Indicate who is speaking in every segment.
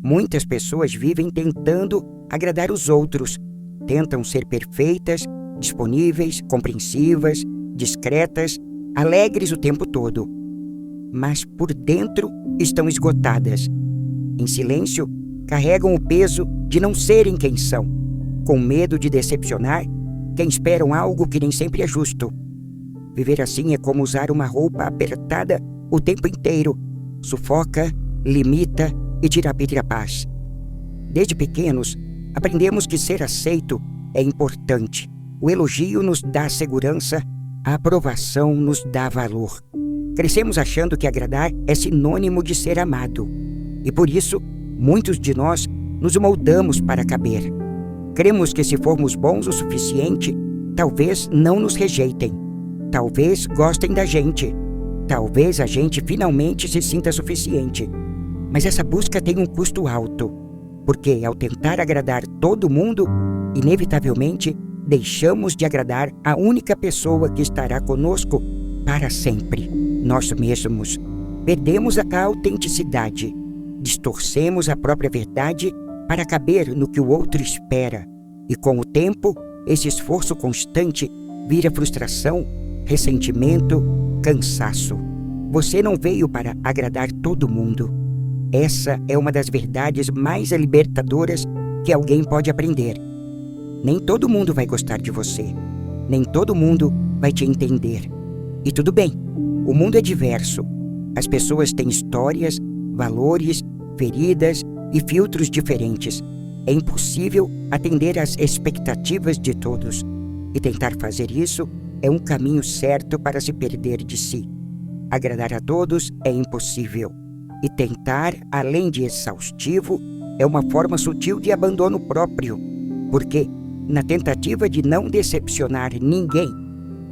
Speaker 1: Muitas pessoas vivem tentando agradar os outros. Tentam ser perfeitas, disponíveis, compreensivas, discretas, alegres o tempo todo. Mas por dentro estão esgotadas. Em silêncio, carregam o peso de não serem quem são, com medo de decepcionar quem esperam algo que nem sempre é justo. Viver assim é como usar uma roupa apertada o tempo inteiro. Sufoca, limita e tira a vida e a paz. Desde pequenos, aprendemos que ser aceito é importante. O elogio nos dá segurança, a aprovação nos dá valor. Crescemos achando que agradar é sinônimo de ser amado. E por isso, muitos de nós nos moldamos para caber. Cremos que se formos bons o suficiente, talvez não nos rejeitem. Talvez gostem da gente. Talvez a gente finalmente se sinta suficiente. Mas essa busca tem um custo alto, porque ao tentar agradar todo mundo, inevitavelmente deixamos de agradar a única pessoa que estará conosco para sempre, nós mesmos. Perdemos a autenticidade, distorcemos a própria verdade para caber no que o outro espera. E com o tempo, esse esforço constante vira frustração, ressentimento, cansaço. Você não veio para agradar todo mundo. Essa é uma das verdades mais libertadoras que alguém pode aprender. Nem todo mundo vai gostar de você. Nem todo mundo vai te entender. E tudo bem, o mundo é diverso. As pessoas têm histórias, valores, feridas e filtros diferentes. É impossível atender às expectativas de todos. E tentar fazer isso é um caminho certo para se perder de si. Agradar a todos é impossível. E tentar, além de exaustivo, é uma forma sutil de abandono próprio. Porque, na tentativa de não decepcionar ninguém,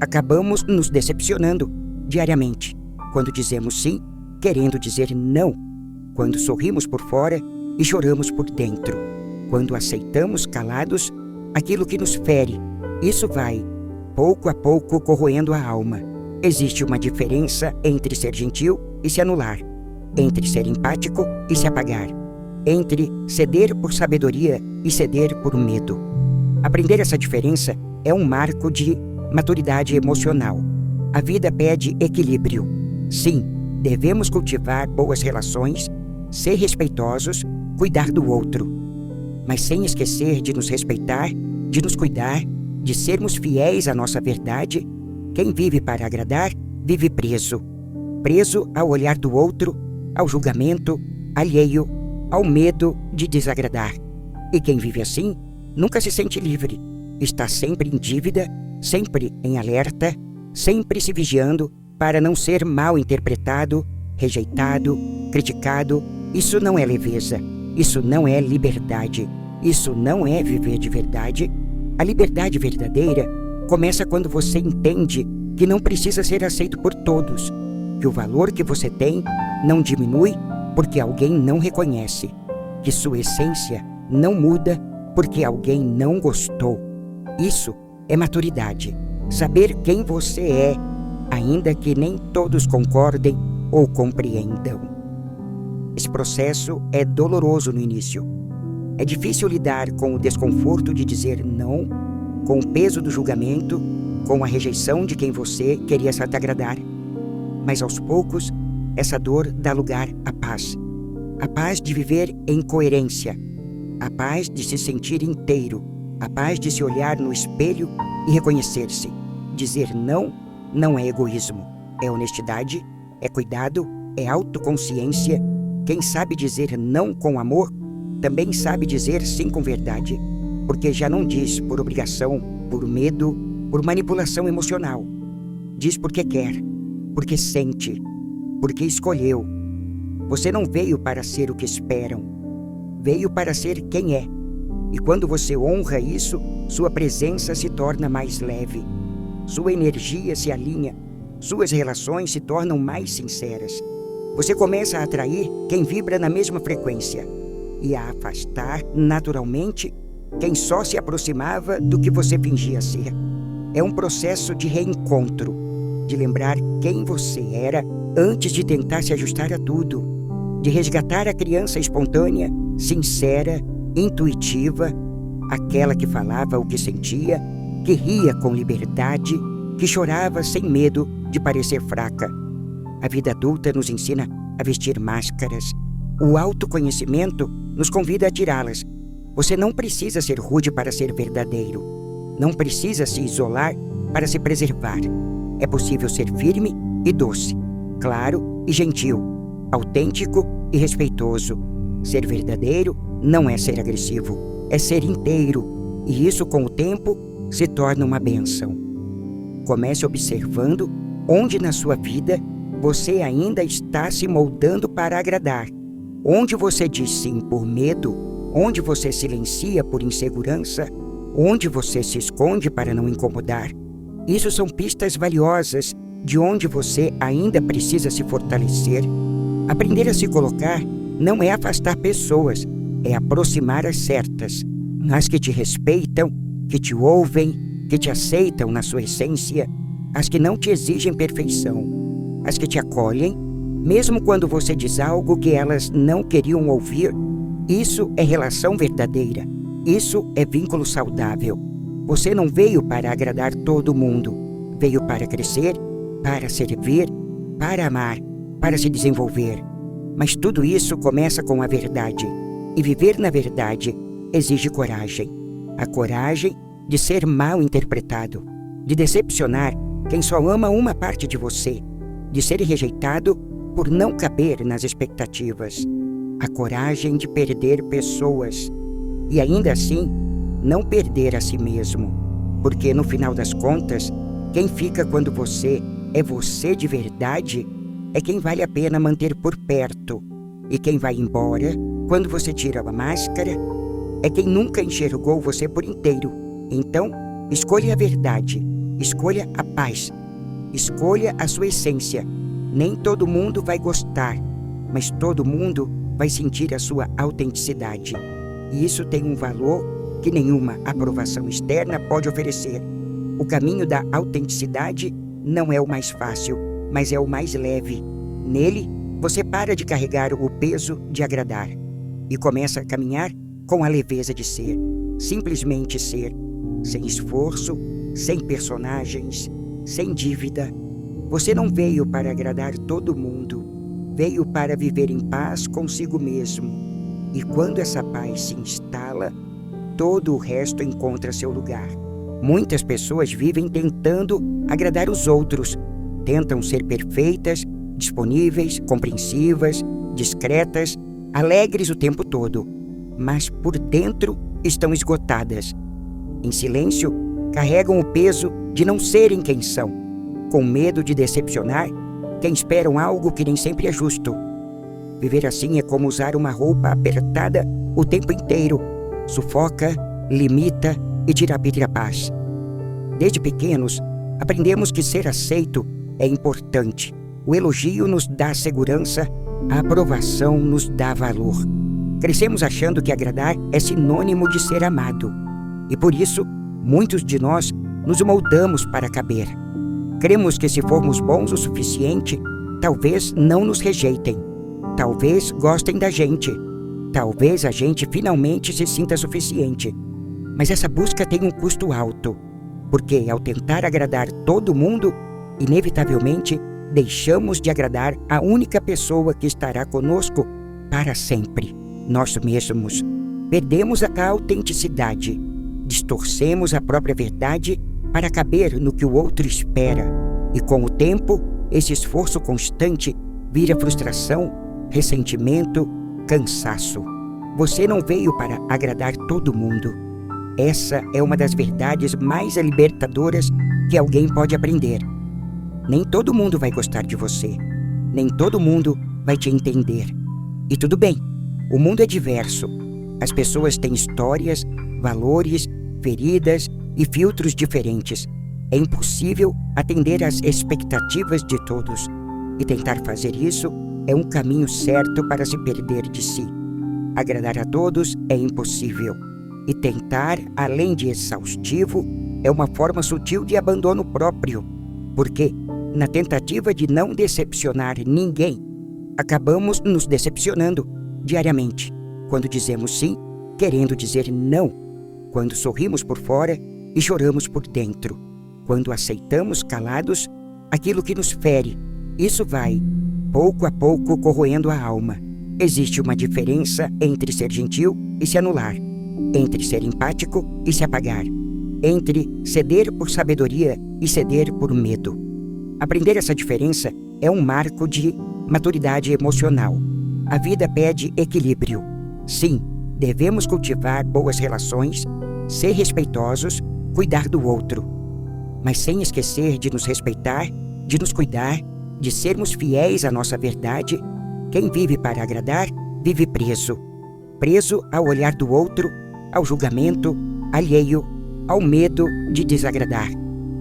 Speaker 1: acabamos nos decepcionando diariamente. Quando dizemos sim, querendo dizer não. Quando sorrimos por fora e choramos por dentro. Quando aceitamos calados aquilo que nos fere. Isso vai, pouco a pouco, corroendo a alma. Existe uma diferença entre ser gentil e se anular. Entre ser empático e se apagar. Entre ceder por sabedoria e ceder por medo. Aprender essa diferença é um marco de maturidade emocional. A vida pede equilíbrio. Sim, devemos cultivar boas relações, ser respeitosos, cuidar do outro. Mas sem esquecer de nos respeitar, de nos cuidar, de sermos fiéis à nossa verdade. Quem vive para agradar, vive preso. Preso ao olhar do outro, ao julgamento alheio, ao medo de desagradar. E quem vive assim, nunca se sente livre. Está sempre em dívida, sempre em alerta, sempre se vigiando para não ser mal interpretado, rejeitado, criticado. Isso não é leveza, isso não é liberdade, isso não é viver de verdade. A liberdade verdadeira começa quando você entende que não precisa ser aceito por todos, que o valor que você tem não diminui porque alguém não reconhece, que sua essência não muda porque alguém não gostou. Isso é maturidade, saber quem você é, ainda que nem todos concordem ou compreendam. Esse processo é doloroso no início. É difícil lidar com o desconforto de dizer não, com o peso do julgamento, com a rejeição de quem você queria só te agradar. Mas aos poucos, essa dor dá lugar à paz. A paz de viver em coerência. A paz de se sentir inteiro. A paz de se olhar no espelho e reconhecer-se. Dizer não não é egoísmo. É honestidade, é cuidado, é autoconsciência. Quem sabe dizer não com amor, também sabe dizer sim com verdade. Porque já não diz por obrigação, por medo, por manipulação emocional. Diz porque quer, porque sente, porque escolheu. Você não veio para ser o que esperam. Veio para ser quem é. E quando você honra isso, sua presença se torna mais leve. Sua energia se alinha. Suas relações se tornam mais sinceras. Você começa a atrair quem vibra na mesma frequência e a afastar, naturalmente, quem só se aproximava do que você fingia ser. É um processo de reencontro, de lembrar quem você era antes de tentar se ajustar a tudo, de resgatar a criança espontânea sincera, intuitiva, aquela que falava o que sentia, que ria com liberdade, que chorava sem medo de parecer fraca. A vida adulta nos ensina a vestir máscaras. O autoconhecimento nos convida a tirá-las. Você não precisa ser rude para ser verdadeiro. Não precisa se isolar para se preservar. É possível ser firme e doce, claro e gentil, autêntico e respeitoso. Ser verdadeiro não é ser agressivo, é ser inteiro, e isso, com o tempo, se torna uma bênção. Comece observando onde na sua vida você ainda está se moldando para agradar, onde você diz sim por medo, onde você silencia por insegurança, onde você se esconde para não incomodar. Isso são pistas valiosas de onde você ainda precisa se fortalecer. Aprender a se colocar não é afastar pessoas, é aproximar as certas, as que te respeitam, que te ouvem, que te aceitam na sua essência, as que não te exigem perfeição, as que te acolhem, mesmo quando você diz algo que elas não queriam ouvir. Isso é relação verdadeira, isso é vínculo saudável. Você não veio para agradar todo mundo, veio para crescer, para servir, para amar, para se desenvolver. Mas tudo isso começa com a verdade, e viver na verdade exige coragem. A coragem de ser mal interpretado, de decepcionar quem só ama uma parte de você, de ser rejeitado por não caber nas expectativas. A coragem de perder pessoas e ainda assim não perder a si mesmo, porque no final das contas, quem fica quando você é você de verdade é quem vale a pena manter por perto, e quem vai embora quando você tira a máscara é quem nunca enxergou você por inteiro. Então, escolha a verdade, escolha a paz, escolha a sua essência. Nem todo mundo vai gostar, mas todo mundo vai sentir a sua autenticidade. E isso tem um valor que nenhuma aprovação externa pode oferecer. O caminho da autenticidade não é o mais fácil, mas é o mais leve. Nele, você para de carregar o peso de agradar e começa a caminhar com a leveza de ser, simplesmente ser, sem esforço, sem personagens, sem dívida. Você não veio para agradar todo mundo, veio para viver em paz consigo mesmo. E quando essa paz se instala, todo o resto encontra seu lugar. Muitas pessoas vivem tentando agradar os outros, tentam ser perfeitas, disponíveis, compreensivas, discretas, alegres o tempo todo, mas por dentro estão esgotadas. Em silêncio, carregam o peso de não serem quem são, com medo de decepcionar quem esperam algo que nem sempre é justo. Viver assim é como usar uma roupa apertada o tempo inteiro, sufoca, limita e tira a paz. Desde pequenos, aprendemos que ser aceito é importante. O elogio nos dá segurança, a aprovação nos dá valor. Crescemos achando que agradar é sinônimo de ser amado. E por isso, muitos de nós nos moldamos para caber. Cremos que se formos bons o suficiente, talvez não nos rejeitem. Talvez gostem da gente. Talvez a gente finalmente se sinta suficiente. Mas essa busca tem um custo alto, porque ao tentar agradar todo mundo, inevitavelmente deixamos de agradar a única pessoa que estará conosco para sempre, nós mesmos. Perdemos a autenticidade, distorcemos a própria verdade para caber no que o outro espera, e com o tempo, esse esforço constante vira frustração, ressentimento, cansaço. Você não veio para agradar todo mundo. Essa é uma das verdades mais libertadoras que alguém pode aprender. Nem todo mundo vai gostar de você. Nem todo mundo vai te entender. E tudo bem, o mundo é diverso. As pessoas têm histórias, valores, feridas e filtros diferentes. É impossível atender às expectativas de todos. E tentar fazer isso é um caminho certo para se perder de si. Agradar a todos é impossível. E tentar, além de exaustivo, é uma forma sutil de abandono próprio. Porque, na tentativa de não decepcionar ninguém, acabamos nos decepcionando diariamente. quando dizemos sim, querendo dizer não, quando sorrimos por fora e choramos por dentro, quando aceitamos calados aquilo que nos fere. Isso vai, pouco a pouco, corroendo a alma. Existe uma diferença entre ser gentil e se anular, entre ser empático e se apagar, entre ceder por sabedoria e ceder por medo. Aprender essa diferença é um marco de maturidade emocional. A vida pede equilíbrio. Sim, devemos cultivar boas relações, ser respeitosos, cuidar do outro, mas sem esquecer de nos respeitar, de nos cuidar, de sermos fiéis à nossa verdade. Quem vive para agradar, vive preso. Preso ao olhar do outro, ao julgamento alheio, ao medo de desagradar.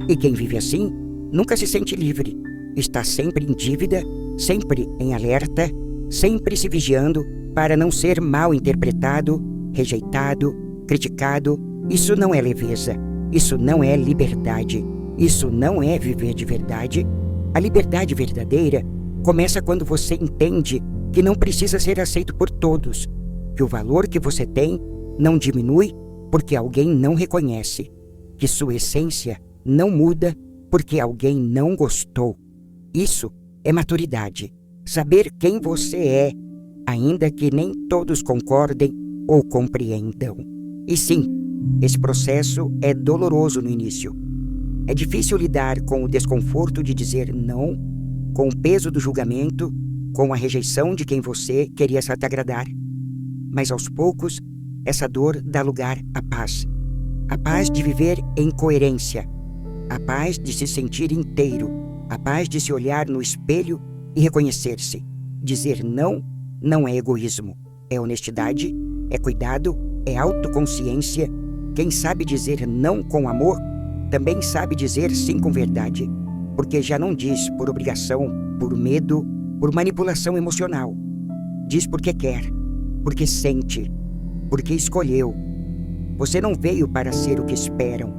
Speaker 1: E quem vive assim, nunca se sente livre. Está sempre em dívida, sempre em alerta, sempre se vigiando para não ser mal interpretado, rejeitado, criticado. Isso não é leveza. Isso não é liberdade. Isso não é viver de verdade. A liberdade verdadeira começa quando você entende que não precisa ser aceito por todos, que o valor que você tem não diminui porque alguém não reconhece, que sua essência não muda porque alguém não gostou. Isso é maturidade. Saber quem você é, ainda que nem todos concordem ou compreendam. E sim, esse processo é doloroso no início. É difícil lidar com o desconforto de dizer não, com o peso do julgamento, com a rejeição de quem você queria só te agradar. Mas aos poucos, essa dor dá lugar à paz. A paz de viver em coerência. A paz de se sentir inteiro. A paz de se olhar no espelho e reconhecer-se. Dizer não não é egoísmo. É honestidade, é cuidado, é autoconsciência. Quem sabe dizer não com amor, também sabe dizer sim com verdade. Porque já não diz por obrigação, por medo, por manipulação emocional. Diz porque quer, porque sente, porque escolheu. Você não veio para ser o que esperam.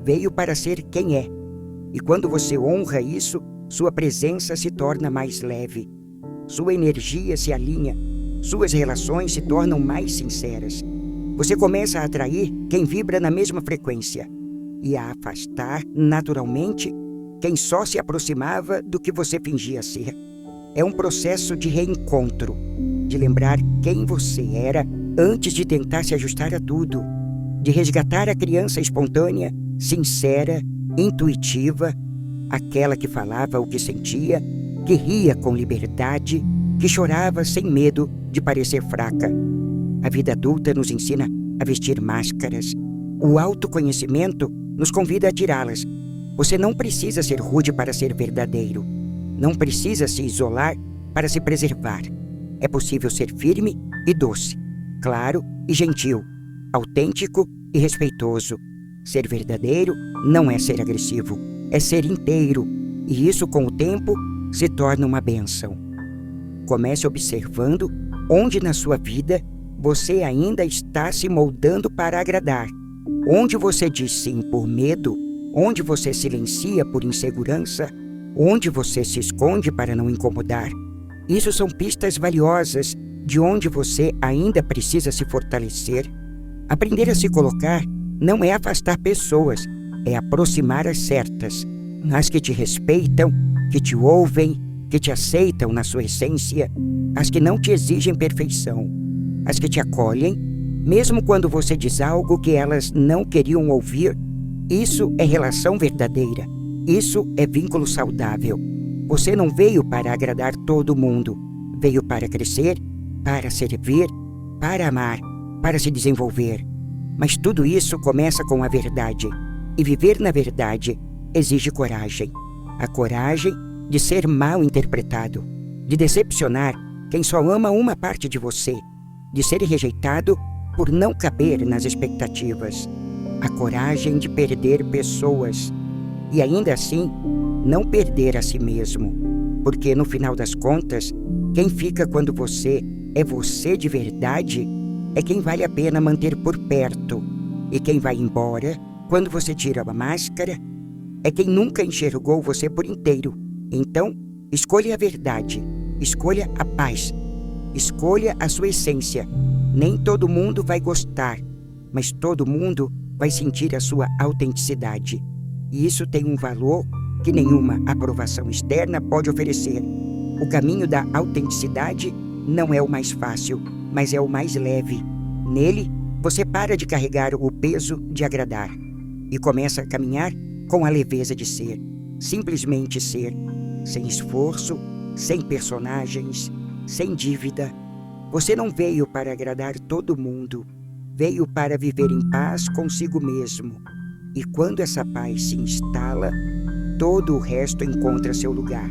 Speaker 1: Veio para ser quem é. E quando você honra isso, sua presença se torna mais leve. Sua energia se alinha. Suas relações se tornam mais sinceras. Você começa a atrair quem vibra na mesma frequência e a afastar, naturalmente, quem só se aproximava do que você fingia ser. É um processo de reencontro, de lembrar quem você era antes de tentar se ajustar a tudo, de resgatar a criança espontânea, sincera, intuitiva, aquela que falava o que sentia, que ria com liberdade, que chorava sem medo de parecer fraca. A vida adulta nos ensina a vestir máscaras. O autoconhecimento nos convida a tirá-las. Você não precisa ser rude para ser verdadeiro. Não precisa se isolar para se preservar. É possível ser firme e doce, claro e gentil, autêntico e respeitoso. Ser verdadeiro não é ser agressivo, é ser inteiro. E isso, com o tempo, se torna uma bênção. Comece observando onde na sua vida você ainda está se moldando para agradar. Onde você diz sim por medo, onde você silencia por insegurança, onde você se esconde para não incomodar. Isso são pistas valiosas de onde você ainda precisa se fortalecer. Aprender a se colocar não é afastar pessoas, é aproximar as certas, as que te respeitam, que te ouvem, que te aceitam na sua essência, as que não te exigem perfeição, as que te acolhem, mesmo quando você diz algo que elas não queriam ouvir. Isso é relação verdadeira. Isso é vínculo saudável. Você não veio para agradar todo mundo. Veio para crescer, para servir, para amar, para se desenvolver. Mas tudo isso começa com a verdade. E viver na verdade exige coragem. A coragem de ser mal interpretado, de decepcionar quem só ama uma parte de você, de ser rejeitado por não caber nas expectativas. A coragem de perder pessoas e ainda assim não perder a si mesmo. Porque no final das contas, quem fica quando você é você de verdade é quem vale a pena manter por perto. E quem vai embora quando você tira a máscara é quem nunca enxergou você por inteiro. Então, escolha a verdade, escolha a paz, escolha a sua essência. Nem todo mundo vai gostar, mas todo mundo vai sentir a sua autenticidade. E isso tem um valor que nenhuma aprovação externa pode oferecer. O caminho da autenticidade não é o mais fácil, mas é o mais leve. Nele, você para de carregar o peso de agradar e começa a caminhar com a leveza de ser. Simplesmente ser, sem esforço, sem personagens, sem dívida. Você não veio para agradar todo mundo, veio para viver em paz consigo mesmo. E quando essa paz se instala, todo o resto encontra seu lugar.